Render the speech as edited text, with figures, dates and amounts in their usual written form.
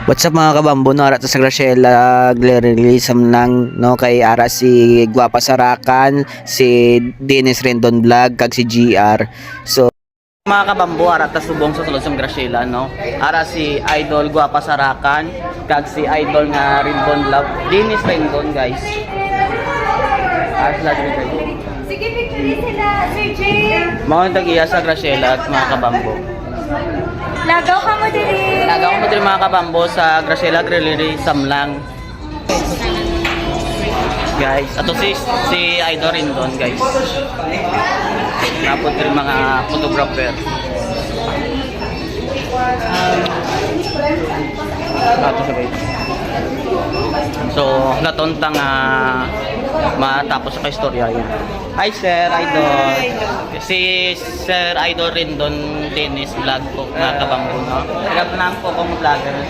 What's up mga kabambo, no? Ara to sa Graciela, release ng no kay ara si Guapa Sarakan, si Dennis Rendon Vlog, kag si GR. So mga kabambo, ara ta subong sa sulod sa Graciela, no? Ara si Idol Guapa Sarakan, kag si Idol nga Rendon Vlog, Dennis Rendon, guys. Ara sila dito. Sige, picture sila, Sir Jay. Mga tag-iya sa Graciela at mga kabambo. Lagaw ka mo diri. Nagawa mo din mga kabambo sa Graciela Grillery Samlang. Guys, ato si Idol Rendon, guys. Tapos din mga photographer. Ato sa guys. So, natontang matapos sa istorya yun. Hi Sir Idol. Si Sir Idol Rendon Dennis Vlog po mga kabambo, no? Nagap po kong vlogger.